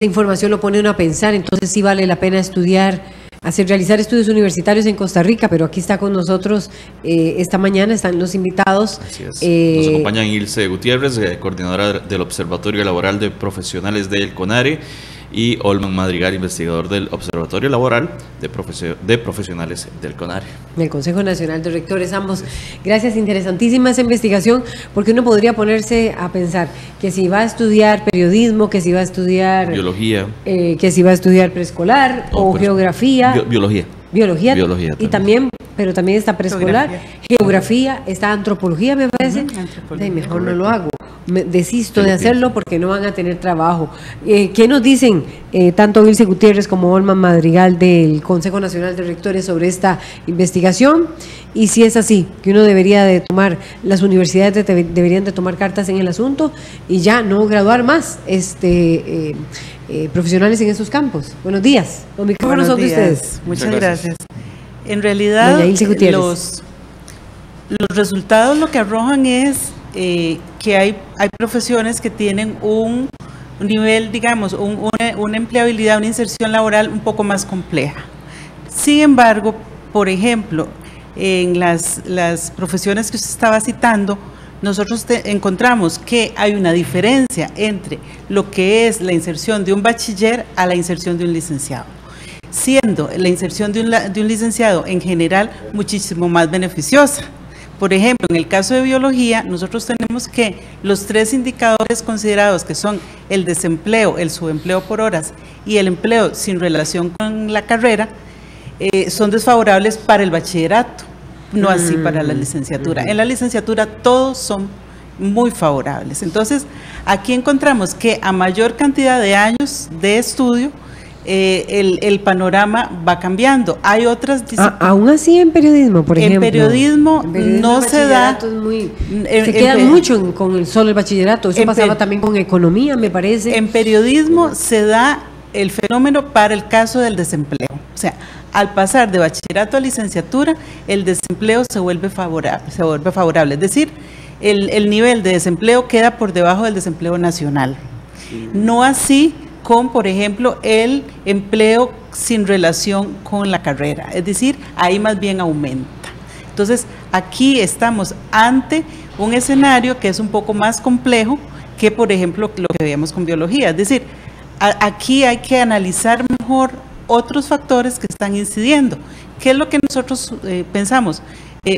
información lo pone uno a pensar, entonces sí vale la pena estudiar, realizar estudios universitarios en Costa Rica, pero aquí está con nosotros esta mañana, están los invitados. Así es. Nos acompañan Ilse Gutiérrez, coordinadora del Observatorio Laboral de Profesionales del CONARE, y Olman Madrigal, investigador del Observatorio Laboral de Profesionales del CONARE. Del Consejo Nacional de Rectores, ambos. Gracias, interesantísima esa investigación, porque uno podría ponerse a pensar que si va a estudiar periodismo, que si va a estudiar biología, que si va a estudiar preescolar o geografía. Biología y también, pero también está preescolar, geografía, está antropología, me parece. Mejor no lo hago. Desisto de hacerlo porque no van a tener trabajo. ¿Qué nos dicen tanto Ilse Gutiérrez como Olman Madrigal del Consejo Nacional de Rectores sobre esta investigación? Y si es así, que uno debería de tomar, las universidades deberían de tomar cartas en el asunto y ya no graduar más profesionales en esos campos. Buenos días. Los micrófonos son de ustedes. Muchas gracias. En realidad, los resultados lo que arrojan es que hay profesiones que tienen un nivel, digamos, una empleabilidad, una inserción laboral un poco más compleja. Sin embargo, por ejemplo, en las profesiones que usted estaba citando, nosotros encontramos que hay una diferencia entre lo que es la inserción de un bachiller a la inserción de un licenciado, siendo la inserción de un licenciado en general muchísimo más beneficiosa. Por ejemplo, en el caso de biología, nosotros tenemos que los 3 indicadores considerados, que son el desempleo, el subempleo por horas y el empleo sin relación con la carrera, son desfavorables para el bachillerato, no así para la licenciatura. En la licenciatura todos son muy favorables. Entonces, aquí encontramos que a mayor cantidad de años de estudio, el panorama va cambiando. Hay otras disciplinas. Aún así en periodismo, por ejemplo. En periodismo no se da. Se queda mucho con el bachillerato. Eso pasaba también con economía, me parece. En periodismo se da el fenómeno para el caso del desempleo. O sea, al pasar de bachillerato a licenciatura, el desempleo se vuelve favorable. Es decir, el nivel de desempleo queda por debajo del desempleo nacional. No así con, por ejemplo, el empleo sin relación con la carrera, es decir, ahí más bien aumenta. Entonces, aquí estamos ante un escenario que es un poco más complejo que, por ejemplo, lo que veíamos con biología, es decir, aquí hay que analizar mejor otros factores que están incidiendo. ¿Qué es lo que nosotros pensamos?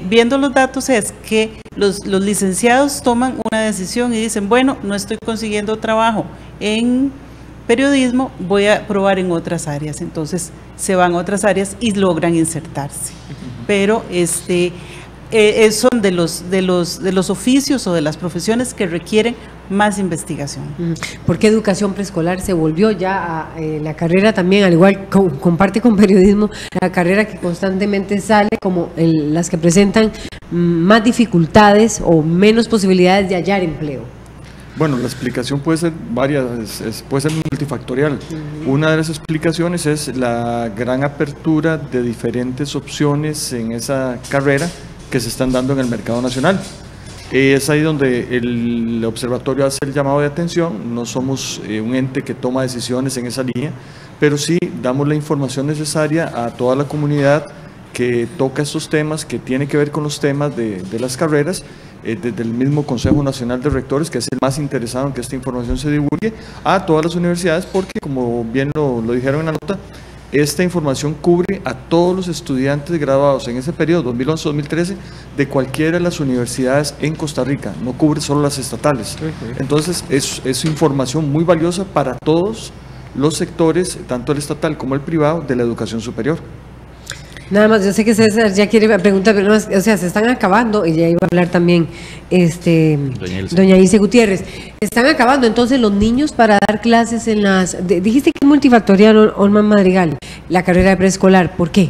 Viendo los datos es que los licenciados toman una decisión y dicen, bueno, no estoy consiguiendo trabajo en periodismo, voy a probar en otras áreas. Entonces se van a otras áreas y logran insertarse. Pero son de los oficios o de las profesiones que requieren más investigación. ¿Por qué educación preescolar se volvió ya la carrera también, al igual comparte con periodismo, la carrera que constantemente sale como las que presentan más dificultades o menos posibilidades de hallar empleo? Bueno, la explicación puede ser varias, puede ser multifactorial. Una de las explicaciones es la gran apertura de diferentes opciones en esa carrera que se están dando en el mercado nacional. Es ahí donde el observatorio hace el llamado de atención. No somos un ente que toma decisiones en esa línea, pero sí damos la información necesaria a toda la comunidad que toca estos temas, que tiene que ver con los temas de las carreras, desde el mismo Consejo Nacional de Rectores, que es el más interesado en que esta información se divulgue a todas las universidades, porque como bien lo dijeron en la nota, esta información cubre a todos los estudiantes graduados en ese periodo 2011-2013 de cualquiera de las universidades en Costa Rica, no cubre solo las estatales. Entonces es información muy valiosa para todos los sectores, tanto el estatal como el privado, de la educación superior. Nada más, yo sé que César ya quiere preguntar, pero no, o sea, se están acabando, y ya iba a hablar también doña Ilse Gutiérrez, están acabando entonces los niños para dar clases en dijiste que es multifactorial, Olman Madrigal, la carrera de preescolar, ¿por qué?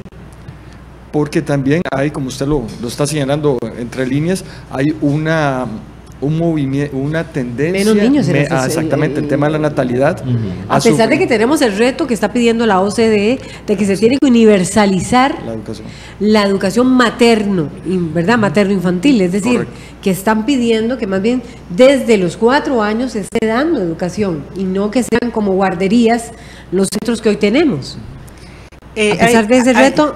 Porque también hay, como usted lo está señalando entre líneas, hay una un movimiento, una tendencia. Menos niños exactamente, el tema de la natalidad. A pesar de que tenemos el reto que está pidiendo la OCDE de que se tiene que universalizar la educación materno, ¿verdad? Materno-infantil, es decir, correcto, que están pidiendo que más bien desde los 4 años se esté dando educación y no que sean como guarderías los centros que hoy tenemos. A pesar de ese reto,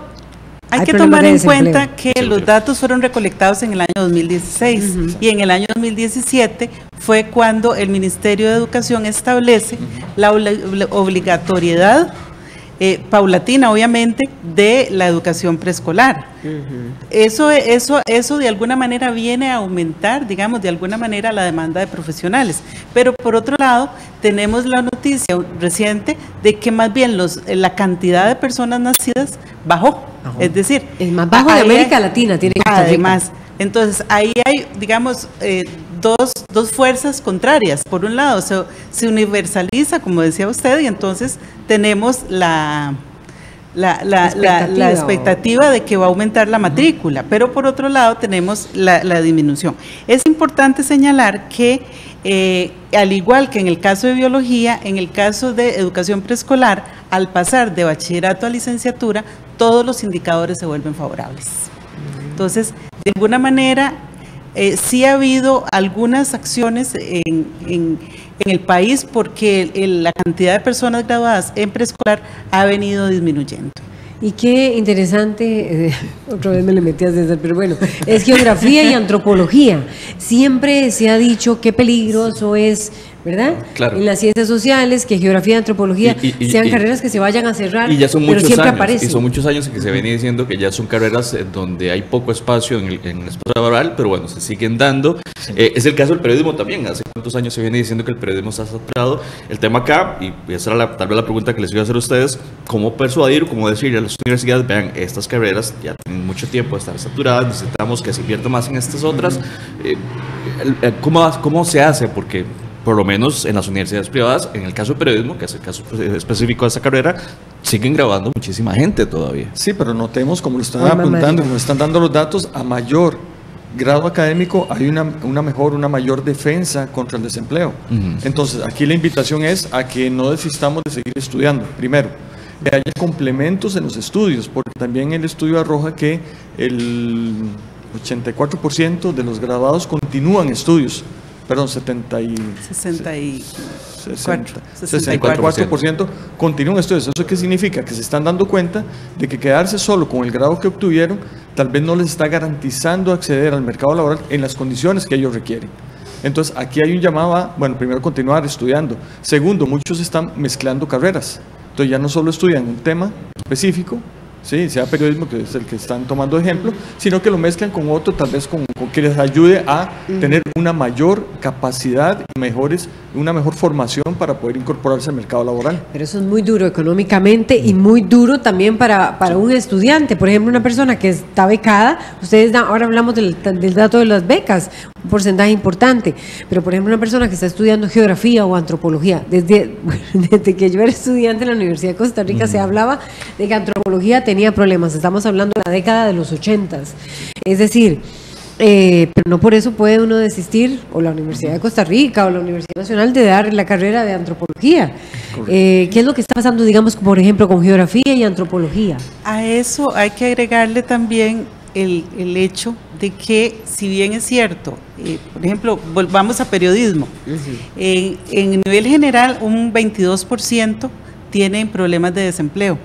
hay que tomar en cuenta que los datos fueron recolectados en el año 2016 y en el año 2017 fue cuando el Ministerio de Educación establece la obligatoriedad paulatina, obviamente, de la educación preescolar. Eso de alguna manera viene a aumentar, digamos, de alguna manera la demanda de profesionales. Pero por otro lado, tenemos la noticia reciente de que más bien la cantidad de personas nacidas bajó. Es decir, el más bajo de América Latina tiene que estar. Además, entonces ahí hay, digamos, dos fuerzas contrarias. Por un lado, se universaliza, como decía usted, y entonces tenemos la expectativa de que va a aumentar la matrícula, pero por otro lado tenemos la disminución. Es importante señalar que, al igual que en el caso de biología, en el caso de educación preescolar, al pasar de bachillerato a licenciatura, todos los indicadores se vuelven favorables. Entonces, de alguna manera, sí ha habido algunas acciones en el país porque la cantidad de personas graduadas en preescolar ha venido disminuyendo. Y qué interesante, otra vez me le metí a César, pero bueno, es geografía y antropología. Siempre se ha dicho qué peligroso es, ¿verdad? Claro. En las ciencias sociales, que geografía y antropología sean carreras que se vayan a cerrar, y ya son pero muchos siempre años, aparecen. Y son muchos años en que se viene diciendo que ya son carreras donde hay poco espacio en el espacio laboral, pero bueno, se siguen dando. Sí. Es el caso del periodismo también. Hace cuántos años se viene diciendo que el periodismo está saturado. El tema acá, y esa era tal vez la pregunta que les iba a hacer a ustedes, ¿cómo persuadir, cómo decirle a las universidades, vean, estas carreras ya tienen mucho tiempo de estar saturadas, necesitamos que se invierta más en estas otras? ¿Cómo se hace? Porque por lo menos en las universidades privadas, en el caso de periodismo, que es el caso específico de esta carrera, siguen grabando muchísima gente todavía. Sí, pero notemos, como lo están apuntando, como están dando los datos, a mayor grado académico hay una mayor defensa contra el desempleo. Entonces, aquí la invitación es a que no desistamos de seguir estudiando. Primero, que haya complementos en los estudios, porque también el estudio arroja que el 84% de los graduados continúan estudios. Perdón, 64% continúan estudios. ¿Eso qué significa? Que se están dando cuenta de que quedarse solo con el grado que obtuvieron tal vez no les está garantizando acceder al mercado laboral en las condiciones que ellos requieren. Entonces, aquí hay un llamado a, bueno, primero continuar estudiando. Segundo, muchos están mezclando carreras. Entonces, ya no solo estudian un tema específico, sí, sea periodismo, que es el que están tomando ejemplo, sino que lo mezclan con otro, tal vez con que les ayude a tener una mayor capacidad y una mejor formación para poder incorporarse al mercado laboral. Pero eso es muy duro económicamente y muy duro también para un estudiante. Por ejemplo, una persona que está becada, ahora hablamos del dato de las becas, un porcentaje importante, pero por ejemplo una persona que está estudiando geografía o antropología, desde que yo era estudiante en la Universidad de Costa Rica se hablaba de que antropología tenía problemas, estamos hablando de la década de los 80s, es decir, pero no por eso puede uno desistir, o la Universidad de Costa Rica o la Universidad Nacional, de dar la carrera de antropología. ¿Qué es lo que está pasando, digamos, por ejemplo, con geografía y antropología? A eso hay que agregarle también el hecho de que, si bien es cierto, por ejemplo, volvamos a periodismo, en nivel general un 22% tienen problemas de desempleo.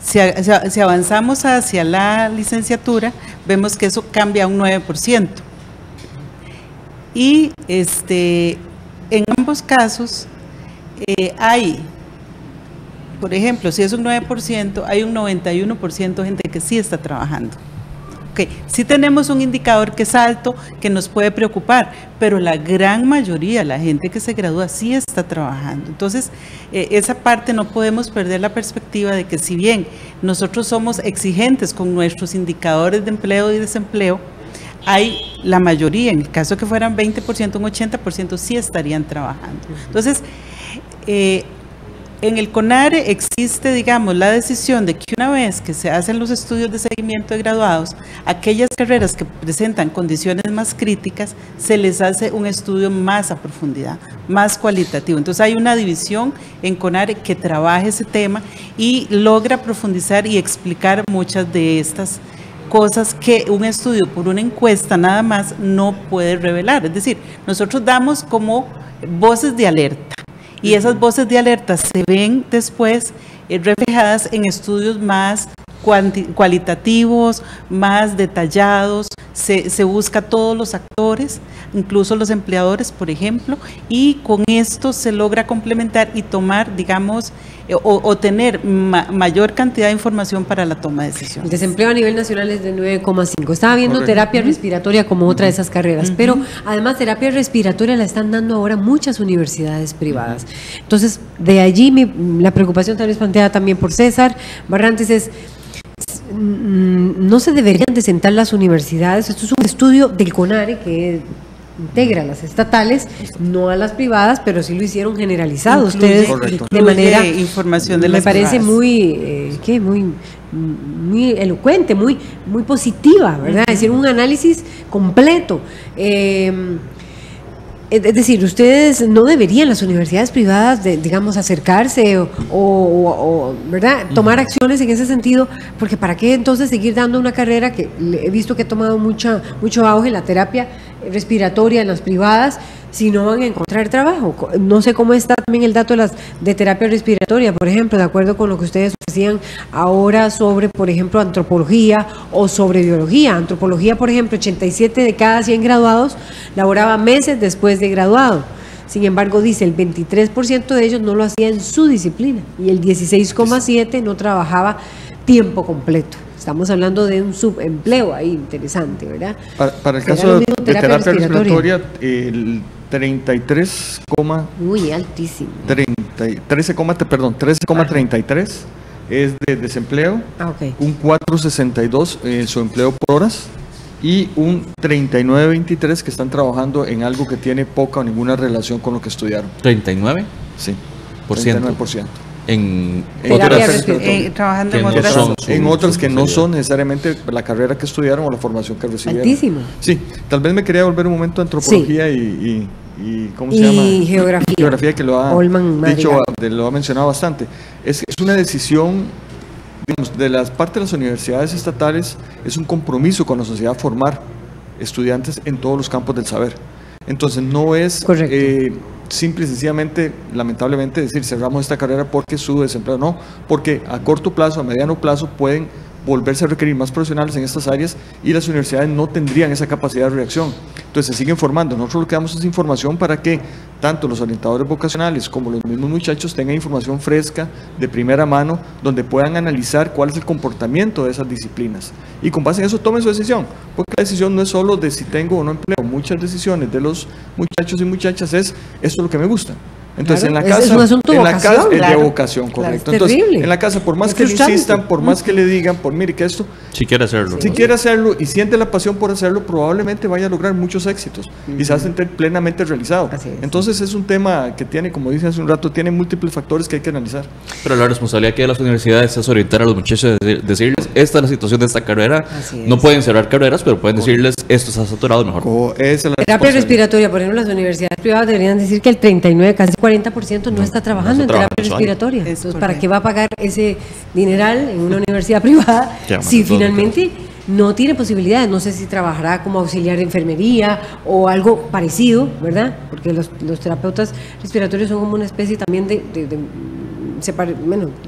Si avanzamos hacia la licenciatura, vemos que eso cambia a un 9%. Y en ambos casos hay, por ejemplo, si es un 9%, hay un 91% de gente que sí está trabajando. Okay. Sí tenemos un indicador que es alto, que nos puede preocupar, pero la gran mayoría, la gente que se gradúa, sí está trabajando. Entonces, esa parte no podemos perder la perspectiva de que, si bien nosotros somos exigentes con nuestros indicadores de empleo y desempleo, hay la mayoría, en el caso que fueran 20%, un 80% sí estarían trabajando. Entonces, En el CONARE existe, digamos, la decisión de que una vez que se hacen los estudios de seguimiento de graduados, aquellas carreras que presentan condiciones más críticas, se les hace un estudio más a profundidad, más cualitativo. Entonces hay una división en CONARE que trabaja ese tema y logra profundizar y explicar muchas de estas cosas que un estudio por una encuesta nada más no puede revelar. Es decir, nosotros damos como voces de alerta y esas voces de alerta se ven después reflejadas en estudios más cualitativos, más detallados, se busca todos los actores, incluso los empleadores, por ejemplo, y con esto se logra complementar y tomar, digamos, o tener mayor cantidad de información para la toma de decisiones. El desempleo a nivel nacional es de 9,5. Estaba viendo terapia respiratoria como otra de esas carreras, pero además terapia respiratoria la están dando ahora muchas universidades privadas. Entonces, de allí la preocupación tal vez planteada también por César Barrantes es: no se deberían de sentar las universidades. Esto es un estudio del CONARE que integra a las estatales, no a las privadas, pero sí lo hicieron generalizado. Ustedes de manera información de las me parece privadas. muy elocuente, muy positiva, ¿verdad? Es decir, un análisis completo. Es decir, ustedes no deberían, las universidades privadas, digamos, acercarse o ¿verdad?, tomar acciones en ese sentido, porque ¿para qué entonces seguir dando una carrera que he visto que ha tomado mucho auge, la terapia respiratoria en las privadas, si no van a encontrar trabajo? No sé cómo está también el dato de terapia respiratoria, por ejemplo, de acuerdo con lo que ustedes decían ahora sobre, por ejemplo, antropología o sobre biología. Antropología, por ejemplo, 87 de cada 100 graduados laboraba meses después de graduado. Sin embargo, dice, el 23% de ellos no lo hacía en su disciplina y el 16,7% no trabajaba tiempo completo. Estamos hablando de un subempleo ahí interesante, ¿verdad? Para el caso de terapia respiratoria, el 33, muy altísimo. 13,33 es de desempleo, un 4,62 su empleo por horas y un 39,23 que están trabajando en algo que tiene poca o ninguna relación con lo que estudiaron. ¿39? Sí, 39%. En otras trabajando en otras que no son necesariamente la carrera que estudiaron o la formación que recibieron. Altísimo. Sí, tal vez me quería volver un momento a antropología y ¿cómo se llama? Geografía, que lo ha dicho, lo ha mencionado bastante. Es una decisión, digamos, de las partes de las universidades estatales, es un compromiso con la sociedad formar estudiantes en todos los campos del saber. Entonces no es simple y sencillamente, lamentablemente, decir cerramos esta carrera porque su desempleo, no, porque a corto plazo, a mediano plazo pueden volverse a requerir más profesionales en estas áreas y las universidades no tendrían esa capacidad de reacción. Entonces se siguen formando. Nosotros lo que damos es información para que tanto los orientadores vocacionales como los mismos muchachos tengan información fresca, de primera mano, donde puedan analizar cuál es el comportamiento de esas disciplinas. Y con base en eso tomen su decisión, porque la decisión no es solo de si tengo o no empleo. Muchas decisiones de los muchachos y muchachas es, esto es lo que me gusta. Entonces claro, en la casa, es un asunto de vocación, de vocación, correcto. Claro, entonces en la casa, por más que le insistan, por más que le digan, por mire que esto, si quiere hacerlo y siente la pasión por hacerlo, probablemente vaya a lograr muchos éxitos y se va a sentir plenamente realizado. Entonces es un tema que tiene, como dije hace un rato, tiene múltiples factores que hay que analizar. Pero la responsabilidad que hay de las universidades es orientar a los muchachos, decirles, esta es la situación de esta carrera. No pueden cerrar carreras, pero pueden decirles, esto está saturado, mejor. Terapia respiratoria, por ejemplo, las universidades privadas deberían decir que el 39, casi 40% no está trabajando en terapia respiratoria. Entonces, ¿para qué va a pagar ese dineral en una universidad privada si finalmente no tiene posibilidades? No sé si trabajará como auxiliar de enfermería o algo parecido, ¿verdad? Porque los terapeutas respiratorios son como una especie también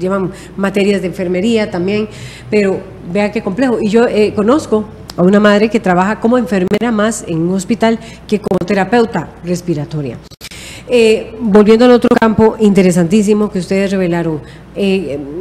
llevan materias de enfermería también, pero vea qué complejo. Y yo conozco a una madre que trabaja como enfermera más en un hospital que como terapeuta respiratoria. Volviendo al otro campo interesantísimo que ustedes revelaron,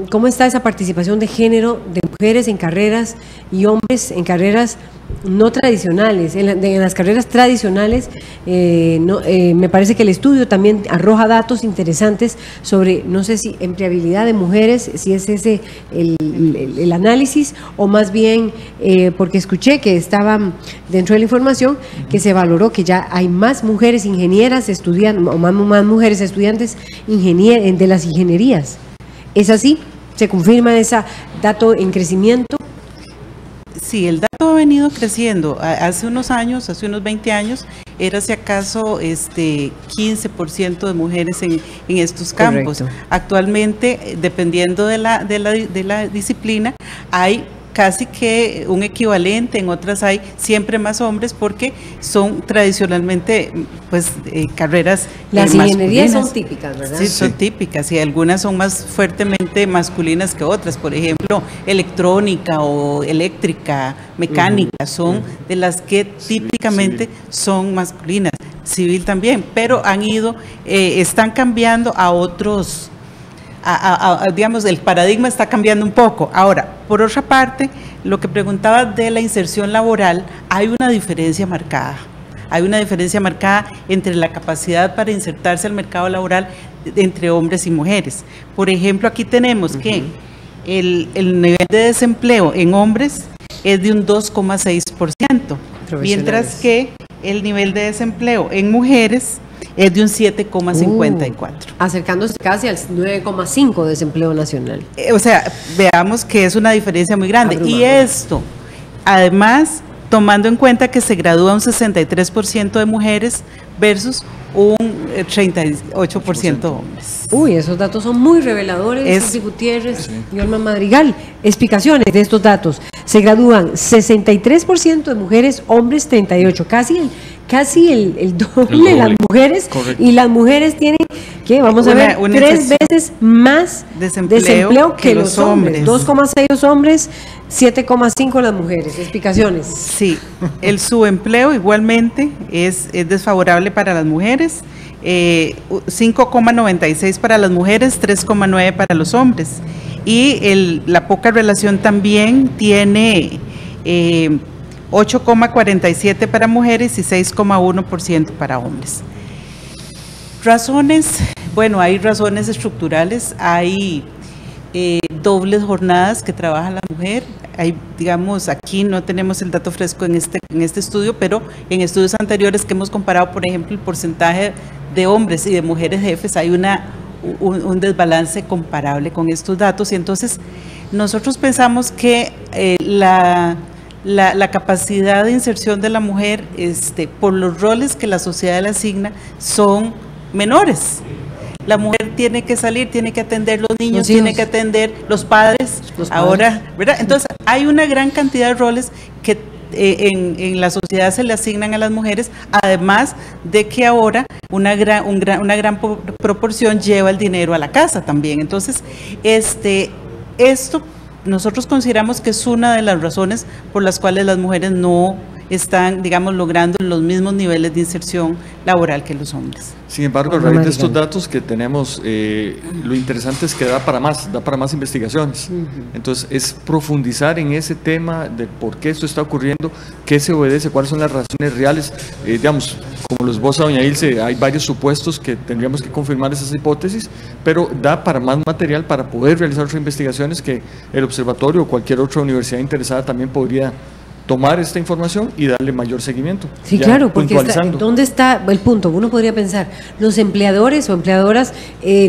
¿cómo está esa participación de género de mujeres en carreras y hombres en carreras no tradicionales. En las carreras tradicionales, me parece que el estudio también arroja datos interesantes sobre, no sé si empleabilidad de mujeres, si es ese el análisis, o más bien, porque escuché que estaba dentro de la información, que se valoró que ya hay más mujeres ingenieras estudiando, o más mujeres estudiantes de las ingenierías. ¿Es así? ¿Se confirma ese dato en crecimiento? Sí, el dato ha venido creciendo. Hace unos años, hace unos 20 años, era si acaso 15% de mujeres en estos campos. Correcto. Actualmente, dependiendo de la disciplina, hay casi que un equivalente, en otras hay siempre más hombres porque son tradicionalmente pues carreras las ingenierías son típicas, ¿verdad? Sí, son típicas, y algunas son más fuertemente masculinas que otras. Por ejemplo, electrónica o eléctrica, mecánica, son de las que típicamente son masculinas. Civil también, pero están cambiando a otros. Digamos, el paradigma está cambiando un poco. Ahora, por otra parte, lo que preguntaba de la inserción laboral, hay una diferencia marcada. Hay una diferencia marcada entre la capacidad para insertarse al mercado laboral entre hombres y mujeres. Por ejemplo, aquí tenemos que el nivel de desempleo en hombres es de un 2,6%, mientras que el nivel de desempleo en mujeres es de un 7,54. Acercándose casi al 9,5 de desempleo nacional. O sea, veamos que es una diferencia muy grande. Y esto, además, tomando en cuenta que se gradúa un 63% de mujeres versus un 38% de hombres. Uy, esos datos son muy reveladores, Ceci Gutiérrez y Olman Madrigal. Explicaciones de estos datos. Se gradúan 63% de mujeres, hombres 38%, casi el doble de las mujeres. Correcto. Y las mujeres tienen, ¿qué? Vamos a ver, 3 veces más desempleo que los hombres. 2,6 hombres, 7,5 las mujeres. Explicaciones. Sí, el subempleo igualmente es desfavorable para las mujeres, 5,96 para las mujeres, 3,9 para los hombres. Y la poca relación también tiene 8,47 para mujeres y 6,1% para hombres. Razones, bueno, hay razones estructurales, hay dobles jornadas que trabaja la mujer. Hay, digamos, aquí no tenemos el dato fresco en este estudio, pero en estudios anteriores que hemos comparado, por ejemplo, el porcentaje de hombres y de mujeres jefes, hay un desbalance comparable con estos datos, y entonces nosotros pensamos que la capacidad de inserción de la mujer, por los roles que la sociedad le asigna, son menores. La mujer tiene que salir, tiene que atender los niños, tiene que atender los padres, ahora, ¿verdad? Entonces hay una gran cantidad de roles que en la sociedad se le asignan a las mujeres, además de que ahora una gran proporción lleva el dinero a la casa también. Entonces, esto nosotros consideramos que es una de las razones por las cuales las mujeres no están, digamos, logrando los mismos niveles de inserción laboral que los hombres. Sin embargo, a raíz de estos datos que tenemos, lo interesante es que da para más investigaciones. Entonces, es profundizar en ese tema de por qué esto está ocurriendo, qué se obedece, cuáles son las razones reales. Digamos, como lo esboza doña Ilse, hay varios supuestos que tendríamos que confirmar esas hipótesis, pero da para más material para poder realizar otras investigaciones que el observatorio o cualquier otra universidad interesada también podría tomar esta información y darle mayor seguimiento. Sí, claro, porque ¿dónde está el punto? Uno podría pensar, los empleadores o empleadoras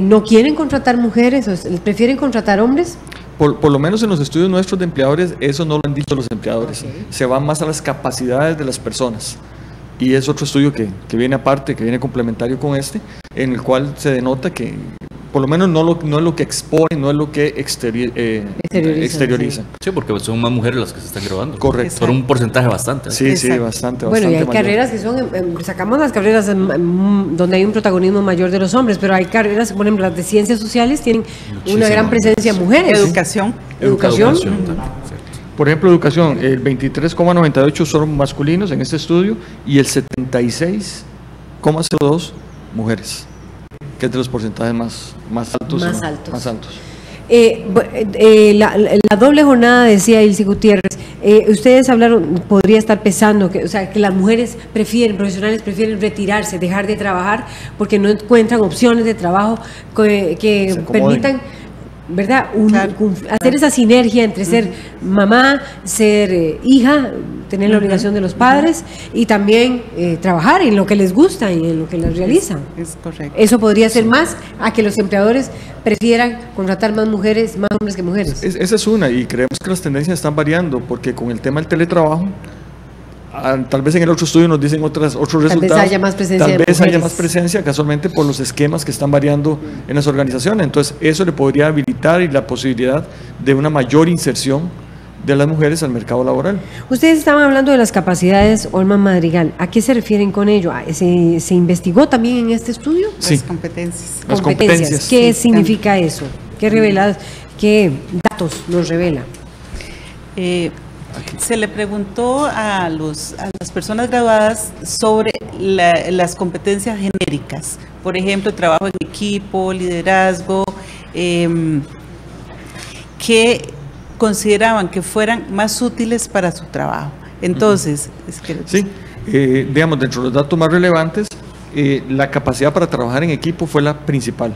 no quieren contratar mujeres, o prefieren contratar hombres. Por lo menos en los estudios nuestros de empleadores, eso no lo han dicho los empleadores. Se van más a las capacidades de las personas. Y es otro estudio que viene aparte, que viene complementario con en el cual se denota que por lo menos no es lo que expone, no es lo que exterioriza. Sí, porque son más mujeres las que se están graduando. Correcto. Por un porcentaje bastante. Sí, bastante. Bueno, y hay mayor. carreras que son, sacamos las carreras donde hay un protagonismo mayor de los hombres, pero hay carreras, por ejemplo, las de ciencias sociales tienen una gran presencia de mujeres. Educación. Por ejemplo, educación, el 23,98 son masculinos en este estudio y el 76,02 mujeres, que es de los porcentajes más altos. La doble jornada, decía Ilse Gutiérrez, ustedes hablaron, podría estar pesando, que las mujeres profesionales prefieren retirarse, dejar de trabajar, porque no encuentran opciones de trabajo que permitan, ¿verdad? Hacer esa sinergia entre ser mamá, ser hija, tener la obligación de los padres y también trabajar en lo que les gusta y en lo que les realizan. Es correcto. Eso podría ser más a que los empleadores prefieran contratar más mujeres, más hombres que mujeres. Esa es una, y creemos que las tendencias están variando, porque con el tema del teletrabajo, tal vez en el otro estudio nos dicen otros resultados. Tal vez haya más presencia Tal vez haya más presencia, casualmente por los esquemas que están variando en las organizaciones. Entonces, eso le podría habilitar y la posibilidad de una mayor inserción de las mujeres al mercado laboral. Ustedes estaban hablando de las capacidades, Olman Madrigal. ¿A qué se refieren con ello? ¿Se investigó también en este estudio? Sí. Las competencias. Las competencias. ¿Qué significa eso? ¿Qué datos nos revela? Se le preguntó a las personas graduadas sobre las competencias genéricas, por ejemplo, trabajo en equipo, liderazgo, que consideraban que fueran más útiles para su trabajo. Entonces, digamos, dentro de los datos más relevantes, la capacidad para trabajar en equipo fue la principal.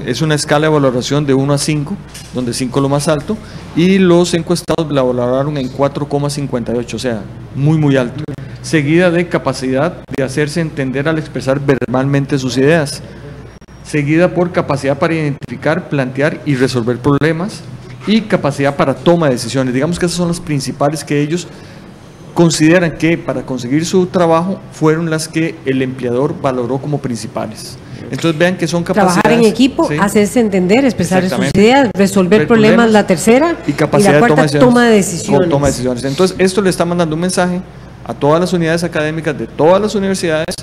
Es una escala de valoración de 1 a 5, donde 5 es lo más alto, y los encuestados la valoraron en 4,58, o sea, muy alto. Seguida de capacidad de hacerse entender al expresar verbalmente sus ideas. Seguida por capacidad para identificar, plantear y resolver problemas, y capacidad para toma de decisiones. Digamos que esas son las principales que ellos consideran que para conseguir su trabajo fueron las que el empleador valoró como principales. Entonces vean que son capacidades. Trabajar en equipo, ¿sí? Hacerse entender, expresar sus ideas, resolver problemas, la tercera, y capacidad y la cuarta, de toma de decisiones. Entonces esto le está mandando un mensaje a todas las unidades académicas de todas las universidades,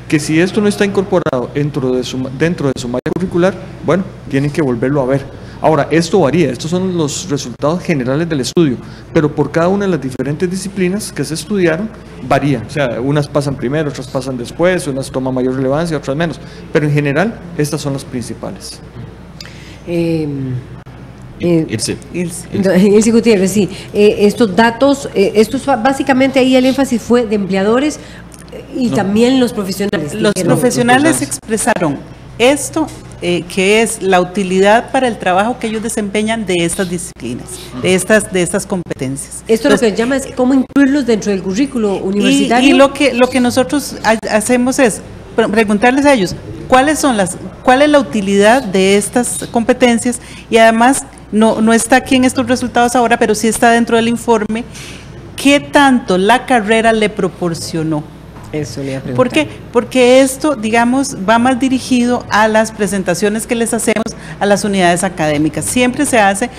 que si esto no está incorporado dentro de su malla curricular, bueno, tienen que volverlo a ver. Ahora, esto varía, estos son los resultados generales del estudio, pero por cada una de las diferentes disciplinas que se estudiaron, varía. O sea, unas pasan primero, otras pasan después, unas toman mayor relevancia, otras menos. Pero en general, estas son las principales. Ilse Gutiérrez, sí. Estos datos, básicamente ahí el énfasis fue de empleadores y también los profesionales. Los profesionales expresaron esto, que es la utilidad para el trabajo que ellos desempeñan de estas disciplinas, de estas competencias. Esto lo que se llama es cómo incluirlos dentro del currículo universitario. Y lo que nosotros hacemos es preguntarles a ellos cuál es la utilidad de estas competencias, y además no está aquí en estos resultados ahora, pero sí está dentro del informe, qué tanto la carrera le proporcionó. Eso le iba a preguntar. ¿Por qué? Porque esto, digamos, va más dirigido a las presentaciones que les hacemos a las unidades académicas. Siempre se hace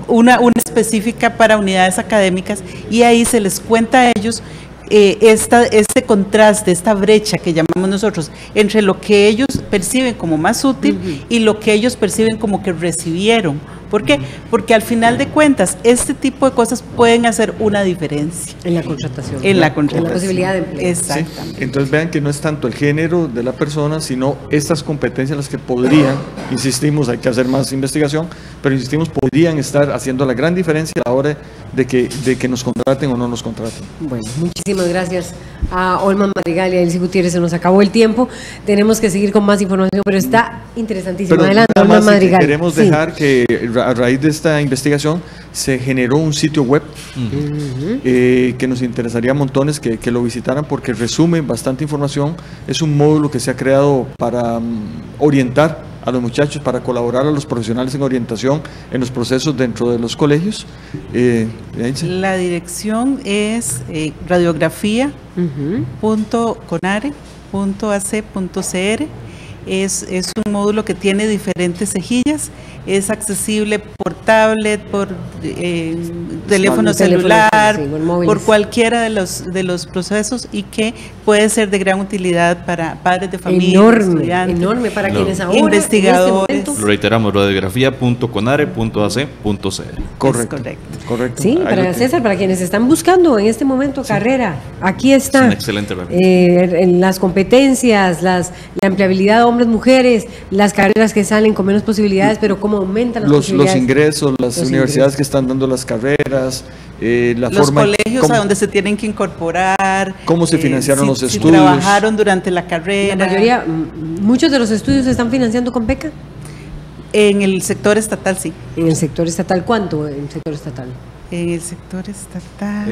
una específica para unidades académicas, y ahí se les cuenta a ellos este contraste, esta brecha que llamamos nosotros, entre lo que ellos perciben como más útil y lo que ellos perciben como que recibieron. ¿Por qué? Porque al final de cuentas, este tipo de cosas pueden hacer una diferencia. En la contratación. En la posibilidad de empleo. Exactamente. Sí. Entonces vean que no es tanto el género de la persona, sino estas competencias las que podrían, insistimos, hay que hacer más investigación, pero insistimos, podrían estar haciendo la gran diferencia a la hora de que nos contraten o no nos contraten. Bueno, muchísimas gracias a Olman Madrigal y a Ilse Gutiérrez. Se nos acabó el tiempo. Tenemos que seguir con más información, pero está interesantísimo. Pero adelante, Olman Madrigal. Queremos dejar que a raíz de esta investigación se generó un sitio web que nos interesaría montones que lo visitaran, porque resume bastante información. Es un módulo que se ha creado para orientar a los muchachos, para colaborar a los profesionales en orientación en los procesos dentro de los colegios. La dirección es radiografía.conare.ac.cr. Es un módulo que tiene diferentes cejillas, es accesible por tablet, por teléfono celular, por cualquiera de los procesos, y que puede ser de gran utilidad para padres de familia, estudiantes, enorme para quienes ahora, investigadores. Lo reiteramos, radiografía.conare.ac.cr. Correcto. Sí, para César, para quienes están buscando en este momento carrera, aquí está. Es una excelente herramienta. Las competencias, la empleabilidad hombres, mujeres, las carreras que salen con menos posibilidades, pero cómo aumentan las posibilidades. Los ingresos, las universidades que están dando las carreras, los colegios a donde se tienen que incorporar, cómo se financiaron los estudios. Si trabajaron durante la carrera. La mayoría, muchos de los estudios se están financiando con beca. En el sector estatal, sí. ¿En el sector estatal cuánto? En el sector estatal. En el sector estatal.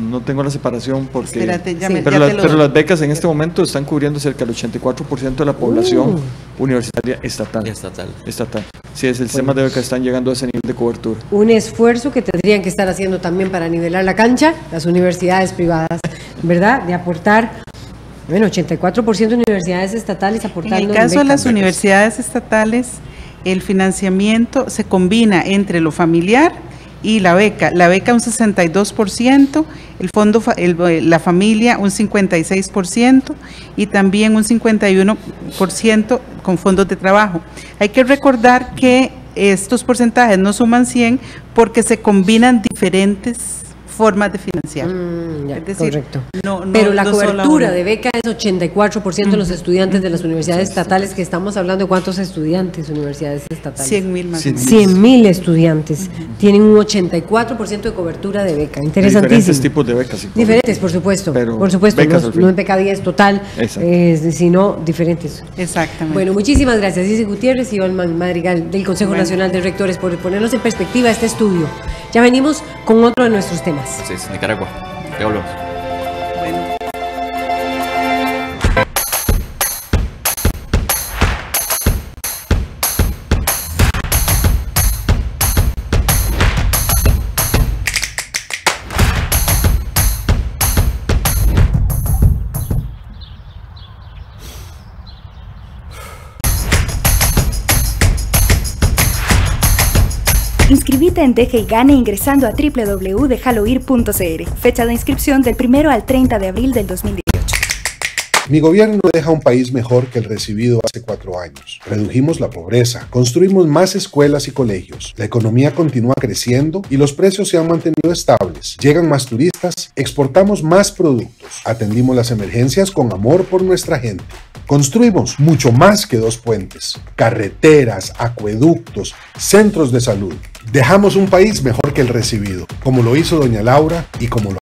No tengo la separación porque. Espérate, pero las becas en este momento están cubriendo cerca del 84% de la población universitaria estatal. Estatal. Sí, es el sistema de becas están llegando a ese nivel de cobertura. Un esfuerzo que tendrían que estar haciendo también para nivelar la cancha, las universidades privadas, ¿verdad? De aportar. Bueno, 84% de universidades estatales aportando. En el caso de las universidades estatales, el financiamiento se combina entre lo familiar y la beca. La beca un 62%, el fondo, la familia un 56% y también un 51% con fondos de trabajo. Hay que recordar que estos porcentajes no suman 100 porque se combinan diferentes formas de financiar. Es decir, correcto. Pero la cobertura de beca es 84% de los estudiantes de las universidades estatales, que estamos hablando de cuántos estudiantes universidades estatales. 100,000 más. 100,000 estudiantes tienen un 84% de cobertura de beca. Interesantísimo. Diferentes tipos de becas. Diferentes, por supuesto. Por supuesto, no en beca 10 total, sino diferentes. Exactamente. Bueno, muchísimas gracias, Isis Gutiérrez y Olman Madrigal del Consejo Nacional de Rectores por ponernos en perspectiva este estudio. Ya venimos con otro de nuestros temas. Sí, es Nicaragua. Ya volvemos. Inscribite en Deje y Gane ingresando a www.dejaloir.cr. Fecha de inscripción del 1 al 30 de abril del 2018. Mi gobierno deja un país mejor que el recibido hace 4 años. Redujimos la pobreza, construimos más escuelas y colegios, la economía continúa creciendo y los precios se han mantenido estables. Llegan más turistas, exportamos más productos, atendimos las emergencias con amor por nuestra gente. Construimos mucho más que 2 puentes, carreteras, acueductos, centros de salud. Dejamos un país mejor que el recibido, como lo hizo doña Laura y como lo